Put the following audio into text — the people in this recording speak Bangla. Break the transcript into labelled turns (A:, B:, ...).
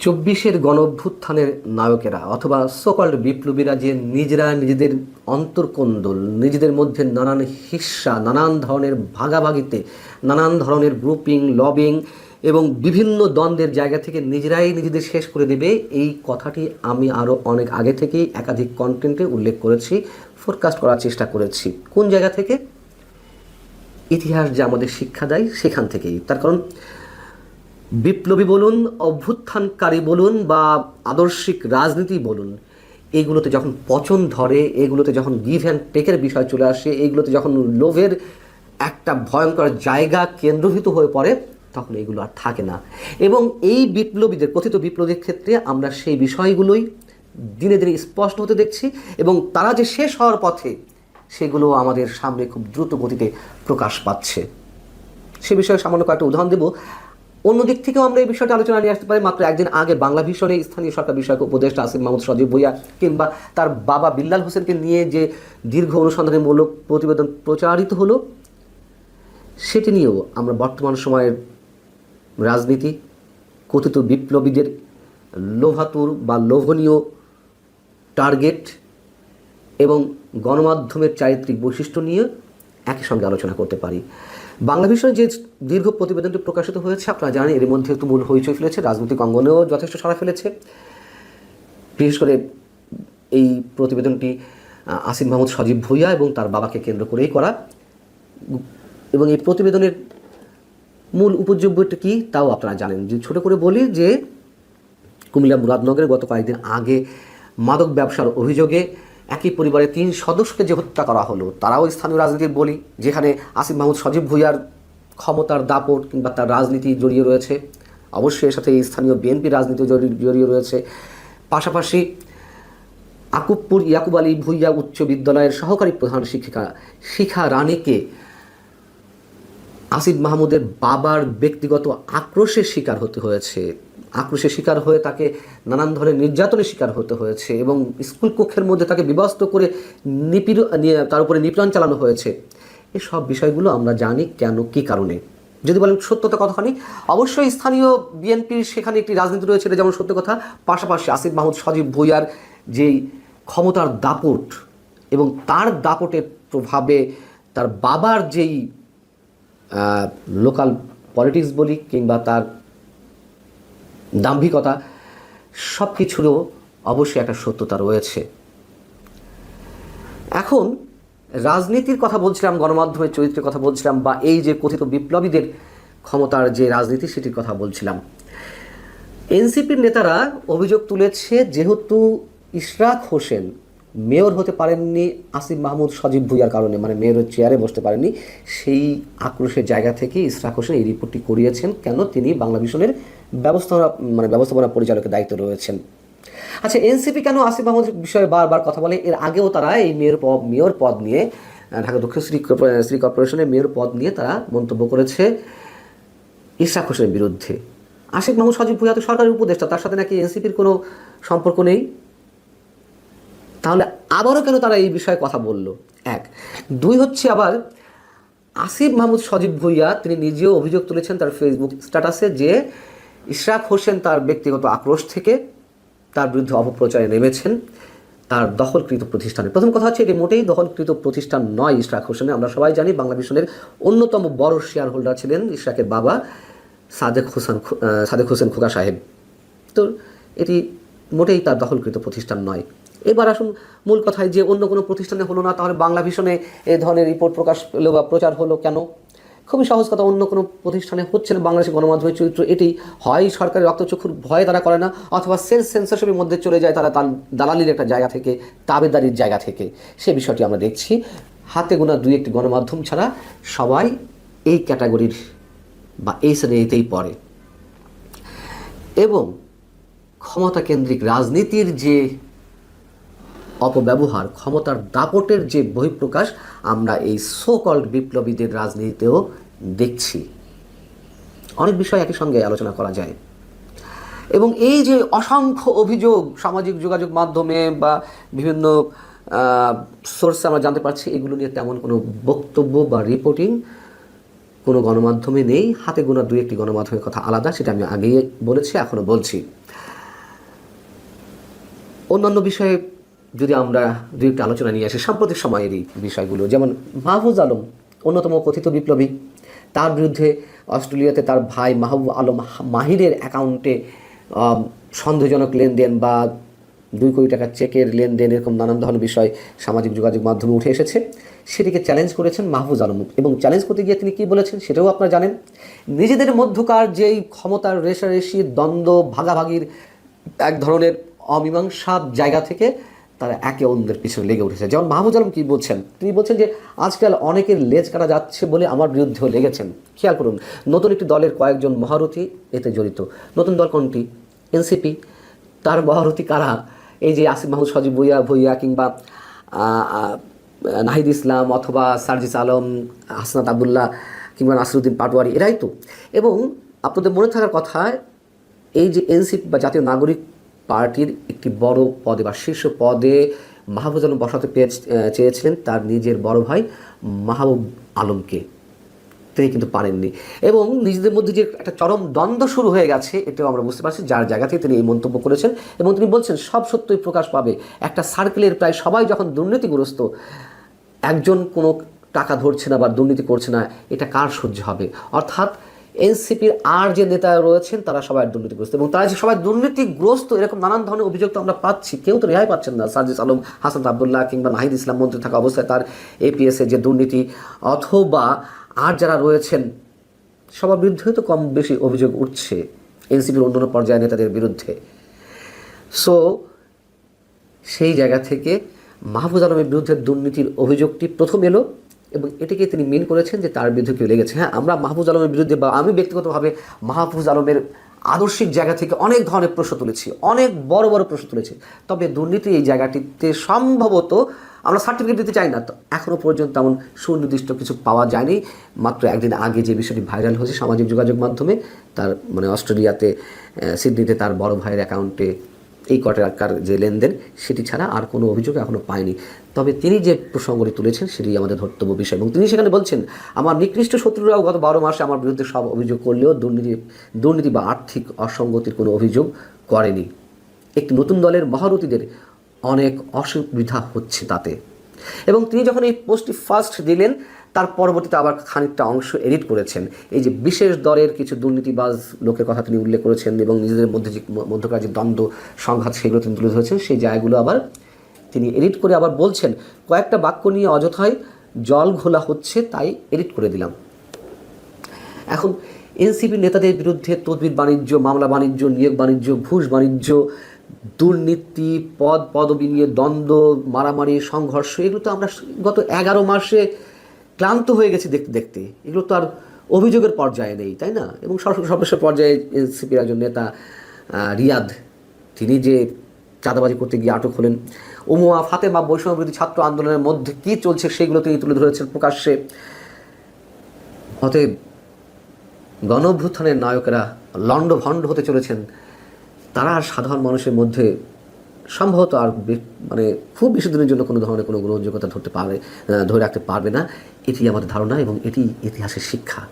A: চব্বিশের গণঅভ্যুত্থানের নায়কেরা অথবা সোকল্ড বিপ্লবীরা যে নিজেরা নিজেদের অন্তর্কোন্দল, নিজেদের মধ্যে নানান হিস্সা, নানান ধরনের ভাগাভাগিতে, নানান ধরনের গ্রুপিং, লবিং এবং বিভিন্ন দ্বন্দ্বের জায়গা থেকে নিজেরাই নিজেদের শেষ করে দেবে, এই কথাটি আমি আরও অনেক আগে থেকেই একাধিক কন্টেন্টে উল্লেখ করেছি, ফোরকাস্ট করার চেষ্টা করেছি। কোন জায়গা থেকে? ইতিহাস যে আমাদের শিক্ষা দেয় সেখান থেকেই। তার কারণ বিপ্লবী বলুন, অভ্যুত্থানকারী বলুন বা আদর্শিক রাজনীতি বলুন, এইগুলোতে যখন পচন ধরে, এগুলোতে যখন গিভ অ্যান্ড টেকের বিষয় চলে আসে, এইগুলোতে যখন লোভের একটা ভয়ঙ্কর জায়গা কেন্দ্রভূত হয়ে পড়ে, তখন এগুলো আর থাকে না। এবং এই বিপ্লবীদের, কথিত বিপ্লবীর ক্ষেত্রে আমরা সেই বিষয়গুলোই দিনে দিনে স্পষ্ট হতে দেখছি, এবং তারা যে শেষ হওয়ার পথে সেগুলো আমাদের সামনে খুব দ্রুত গতিতে প্রকাশ পাচ্ছে। সে বিষয়ে সামান্য কয়েকটা উদাহরণ দেব। অন্যদিক থেকেও আমরা এই বিষয়টা আলোচনা নিয়ে আসতে পারি। মাত্র একদিন আগে বাংলা ভিশনে স্থানীয় সরকার বিষয়ক উপদেষ্টা আসিফ মাহমুদ সজীব ভুঁইয়া কিংবা তার বাবা বিল্লাল হোসেনকে নিয়ে যে দীর্ঘ অনুসন্ধানমূলক প্রতিবেদন প্রচারিত হলো, সেটি নিয়েও আমরা বর্তমান সময়ের রাজনীতি, কথিত বিপ্লবীদের লোভাতুর বা লোভনীয় টার্গেট এবং গণমাধ্যমের চারিত্রিক বৈশিষ্ট্য নিয়ে একই সঙ্গে আলোচনা করতে পারি। বাংলা ভিশনে যে দীর্ঘ প্রতিবেদনটি প্রকাশিত হয়েছে, আপনারা জানেন এর মধ্যে একটু মূল হইচই ফেলেছে, রাজনৈতিক অঙ্গনেও যথেষ্ট সাড়া ফেলেছে। বিশেষ করে এই প্রতিবেদনটি আসিফ মাহমুদ সজীব ভুঁইয়া এবং তার বাবাকে কেন্দ্র করেই করা, এবং এই প্রতিবেদনের মূল উপযোগ্যটা কী তাও আপনারা জানেন। যে ছোটো করে বলি যে কুমিল্লা মুরাদনগরে গত কয়েকদিন আগে মাদক ব্যবসার অভিযোগে একই পরিবারের 3 সদস্যকে যে হত্যা করা হলো, তারাও স্থানীয় রাজনীতির বলি, যেখানে আসিফ মাহমুদ সজীব ভুঁইয়ার ক্ষমতার দাপট কিংবা তার রাজনীতি জড়িয়ে রয়েছে। অবশ্যই এর সাথে স্থানীয় বিএনপি রাজনীতি জড়িয়ে রয়েছে। পাশাপাশি আকুবপুর ইয়াকুব আলী ভুঁইয়া উচ্চ বিদ্যালয়ের সহকারী প্রধান শিক্ষিকা শিখা রানীকে আসিফ মাহমুদের বাবার ব্যক্তিগত আক্রোশের শিকার হতে হয়েছে, আক্রোশের শিকার হয়ে তাকে নানান ধরনের নির্যাতনের শিকার হতে হয়েছে, এবং স্কুল কক্ষের মধ্যে তাকে বিবস্ত করে তার উপরে নিপীড়ন চালানো হয়েছে। এসব বিষয়গুলো আমরা জানি কেন, কী কারণে। যদি বলেন সত্যতা কতখানি, অবশ্যই স্থানীয় বিএনপির সেখানে একটি রাজনীতি রয়েছে, যেমন সত্য কথা। পাশাপাশি আসিফ মাহমুদ সজীব ভুঁইয়ার যেই ক্ষমতার দাপট এবং তার দাপটের প্রভাবে তার বাবার যেই লোকাল পলিটিক্স বলি কিংবা তার দাম্ভিকতা, সব কিছুরও অবশ্যই একটা সত্যতা রয়েছে। এখন রাজনীতির কথা বলছিলাম, গণমাধ্যমের চরিত্রের কথা বলছিলাম, বা এই যে কথিত বিপ্লবীদের ক্ষমতার যে রাজনীতি সেটির কথা বলছিলাম। এনসিপির নেতারা অভিযোগ তুলেছে, যেহেতু ইশরাক হোসেন মেয়র হতে পারেননি আসিফ মাহমুদ সজীব ভুঁইয়ার কারণে, মানে মেয়রের চেয়ারে বসতে পারেননি, সেই আক্রোশের জায়গা থেকে ইশরাক হোসেন এই রিপোর্টটি করিয়েছেন। কেন? তিনি বাংলা ভিশনের ব্যবস্থাপনা পরিচালকের দায়িত্বে রয়েছেন। আচ্ছা, এনসিপি কেন আসিফ মাহমুদের বিষয়ে বারবার কথা বলে? এর আগেও তারা এই মেয়র পদ নিয়ে, ঢাকা দক্ষিণ সিটি কর্পোরেশনের মেয়র পদ নিয়ে তারা মন্তব্য করেছে ইশরাক হোসেনের বিরুদ্ধে। আসিফ মাহমুদ সজীব ভুঁইয়া তো সরকারি উপদেষ্টা, তার সাথে নাকি এনসিপির কোনো সম্পর্ক নেই। তাহলে আবারও কেন তারা এই বিষয়ে কথা বলল? 1, 2 হচ্ছে আবার আসিফ মাহমুদ সজীব ভুঁইয়া তিনি নিজেও অভিযোগ তুলেছেন তার ফেসবুক স্ট্যাটাসে যে ইশরাক হোসেন তার ব্যক্তিগত আক্রোশ থেকে তার বিরুদ্ধে অপপ্রচারে নেমেছেন তার দখলকৃত প্রতিষ্ঠানে। প্রথম কথা হচ্ছে, এটি মোটেই দখলকৃত প্রতিষ্ঠান নয় ইশরাক হোসেনের। আমরা সবাই জানি বাংলা ভিশনের অন্যতম বড় শেয়ার হোল্ডার ছিলেন ইশরাকের বাবা সাদেক হোসেন খোকা সাহেব। তো এটি মোটেই তার দখলকৃত প্রতিষ্ঠান নয়। এবার আসুন মূল কথায়, যে অন্য কোনো প্রতিষ্ঠানে হলো না, তাহলে বাংলা ভিশনে এ ধরনের রিপোর্ট প্রকাশ পেলো বা প্রচার হলো কেন? খুবই সহজ কথা, অন্য কোনো প্রতিষ্ঠানে হচ্ছে না। বাংলাদেশের গণমাধ্যমের চরিত্র এটি, হয় সরকারি রক্তচক্ষুর ভয়ে তারা করে না, অথবা সেলফ সেন্সরশিপের মধ্যে চলে যায় তারা, তার দালালির একটা জায়গা থেকে, তাবেদারির জায়গা থেকে। সে বিষয়টি আমরা দেখছি। হাতে গোনা 2-1টি গণমাধ্যম ছাড়া সবাই এই ক্যাটাগরির বা এই শ্রেণীতেই পড়ে। এবং ক্ষমতা কেন্দ্রিক রাজনীতির যে অপব্যবহার, ক্ষমতার দাপটের যে বহিঃপ্রকাশ, আমরা এই সোকল্ড বিপ্লবীদের রাজনীতিতেও দেখছি। অনেক বিষয় একই সঙ্গে আলোচনা করা যায়। এবং এই যে অসংখ্য অভিযোগ সামাজিক যোগাযোগ মাধ্যমে বা বিভিন্ন সোর্সে আমরা জানতে পারছি, এগুলো নিয়ে তেমন কোনো বক্তব্য বা রিপোর্টিং কোনো গণমাধ্যমে নেই। হাতে গোনা 2-1টি গণমাধ্যমের কথা আলাদা, সেটা আমি আগেই বলেছি, এখনও বলছি। অন্যান্য বিষয়ে যদি আমরা দুই একটা আলোচনা নিয়ে আসি, সাম্প্রতিক সময়েরই বিষয়গুলো, যেমন মাহফুজ আলম অন্যতম কথিত বিপ্লবী, তার বিরুদ্ধে অস্ট্রেলিয়াতে তার ভাই মাহবুব আলম মাহিরের অ্যাকাউন্টে সন্দেহজনক লেনদেন বা 2 কোটি টাকার চেকের লেনদেন, এরকম নানান ধরনের বিষয় সামাজিক যোগাযোগ মাধ্যমে উঠে এসেছে। সেটিকে চ্যালেঞ্জ করেছেন মাহফুজ আলম, এবং চ্যালেঞ্জ করতে গিয়ে তিনি কী বলেছেন সেটাও আপনারা জানেন। নিজেদের মধ্যকার যেই ক্ষমতার রেষারেষি, দ্বন্দ্ব, ভাগাভাগির এক ধরনের অমীমাংসা জায়গা থেকে তারা একে অন্যের পিছনে লেগে উঠেছে। যেমন মাহফুজ আলম কী বলছেন, তিনি বলছেন যে আজকাল অনেকের লেজ কাটা যাচ্ছে বলে আমার বিরুদ্ধেও লেগেছেন। খেয়াল করুন, নতুন একটি দলের কয়েকজন মহারথী এতে জড়িত। নতুন দল কোনটি? এনসিপি। তার মহারথী কারা? এই যে আসিফ মাহমুদ সজীব ভুইয়া কিংবা নাহিদ ইসলাম অথবা সার্জিস আলম, হাসনাত আবদুল্লাহ কিংবা নাসিরুদ্দিন পাটোয়ারি, এরাই তো। এবং আপনাদের মনে থাকার কথা, এই যে এনসিপি বা জাতীয় নাগরিক পার্টির একটি বড় পদে বা শীর্ষ পদে মাহফুজ আলম বসাতে চেয়েছিলেন তার নিজের বড় ভাই মাহবুব আলমকে, তিনি কিন্তু পারেননি। এবং নিজেদের মধ্যে যে একটা চরম দ্বন্দ্ব শুরু হয়ে গেছে, এটাও আমরা বুঝতে পারছি, যার জায়গা থেকে তিনি এই মন্তব্য করেছেন। এবং তিনি বলছেন সব সত্যই প্রকাশ পাবে। একটা সার্কেলের প্রায় সবাই যখন দুর্নীতিগ্রস্ত, একজন কোনো টাকা ধরছে না বা দুর্নীতি করছে না, এটা কার সহ্য হবে? অর্থাৎ এনসিপির আর যে নেতা রয়েছেন তারা সবাই দুর্নীতিগ্রস্ত, এবং তারা যে সবাই দুর্নীতিগ্রস্ত এরকম নানান ধরনের অভিযোগ তো আমরা পাচ্ছি, কেউ তো রেহাই পাচ্ছেন না। সার্জিস আলম, হাসান আবদুল্লাহ কিংবা নাহিদ ইসলাম মন্ত্রী থাকা অবস্থায় তার এপিএসে যে দুর্নীতি, অথবা আর যারা রয়েছেন সবার বিরুদ্ধে তো কম বেশি অভিযোগ উঠছে এনসিপির অন্যান্য পর্যায়ের নেতাদের বিরুদ্ধে। সো সেই জায়গা থেকে মাহফুজ আলমের বিরুদ্ধে দুর্নীতির অভিযোগটি প্রথম এলো, এবং এটিকে তিনি মেন করেছেন যে তার বিরুদ্ধে কেউ লেগেছে। হ্যাঁ, আমরা মাহফুজ আলমের বিরুদ্ধে বা আমি ব্যক্তিগতভাবে মাহফুজ আলমের আদর্শিক জায়গা থেকে অনেক ধরনের প্রশ্ন তুলেছি, অনেক বড় বড় প্রশ্ন তুলেছি। তবে দুর্নীতি এই জায়গাটিতে সম্ভবত আমরা সার্টিফিকেট দিতে চাই না, তো এখনও পর্যন্ত তেমন সুনির্দিষ্ট কিছু পাওয়া যায়নি। মাত্র একদিন আগে যে বিষয়টি ভাইরাল হয়েছে সামাজিক যোগাযোগ মাধ্যমে, তার মানে অস্ট্রেলিয়াতে সিডনিতে তার বড় ভাইয়ের অ্যাকাউন্টে এই কোটি টাকার যে লেনদেন, সেটি ছাড়া আর কোনো অভিযোগ এখনও পায়নি। তবে তিনি যে প্রসঙ্গটি তুলেছেন সেটি আমাদের ধর্তব্য বিষয়, এবং তিনি সেখানে বলছেন আমার নিকৃষ্ট শত্রুরাও গত 12 মাসে আমার বিরুদ্ধে সব অভিযোগ করলেও দুর্নীতি বা আর্থিক অসঙ্গতির কোনো অভিযোগ করেনি। একটি নতুন দলের মহারথীদের অনেক অসুবিধা হচ্ছে তাতে। এবং তিনি যখন এই পোস্টটি ফার্স্ট দিলেন, তার পরবর্তীতে আবার খানিকটা অংশ এডিট করেছেন। এই যে বিশেষ দলের কিছু দুর্নীতিবাজ লোকের কথা তিনি উল্লেখ করেছেন, এবং নিজেদের মধ্যে যে মধ্যকার যে দ্বন্দ্ব সংঘাত সেগুলো তিনি তুলে ধরেছেন, সেই জায়গাগুলো আবার তিনি এডিট করে আবার বলছেন কয়েকটা বাক্য নিয়ে অযথায় জল ঘোলা হচ্ছে, তাই এডিট করে দিলাম। এখন এনসিপি নেতাদের বিরুদ্ধে তদবির বাণিজ্য, মামলা বাণিজ্য, নিয়োগ বাণিজ্য, ঘুষ বাণিজ্য, দুর্নীতি, পদবি নিয়ে দ্বন্দ্ব, মারামারি, সংঘর্ষ, এগুলো তো আমরা গত 11 মাসে ক্লান্ত হয়ে গেছি দেখতে দেখতে। এগুলো তো আর অভিযোগের পর্যায়ে নেই, তাই না? এবং সর্বশেষ পর্যায়ে এনসিপির একজন নেতা রিয়াদ, তিনি যে চাঁদাবাজি করতে গিয়ে আটক হলেন। উমুয়া ফাতেমা বৈষম্যবিরোধী ছাত্র আন্দোলনের মধ্যে কী চলছে সেগুলো তিনি তুলে ধরেছেন প্রকাশ্যে। অতএব গণঅভ্যুত্থানের নায়কেরা লণ্ডভণ্ড হতে চলেছেন, তারা আর সাধারণ মানুষের মধ্যে সম্ভবত আর মানে খুব বেশি দিনের জন্য কোনো ধরনের কোনো গ্রহণযোগ্যতা ধরে রাখতে পারবে না। এটি আমাদের ধারণা, এবং এটি ইতিহাসের শিক্ষা।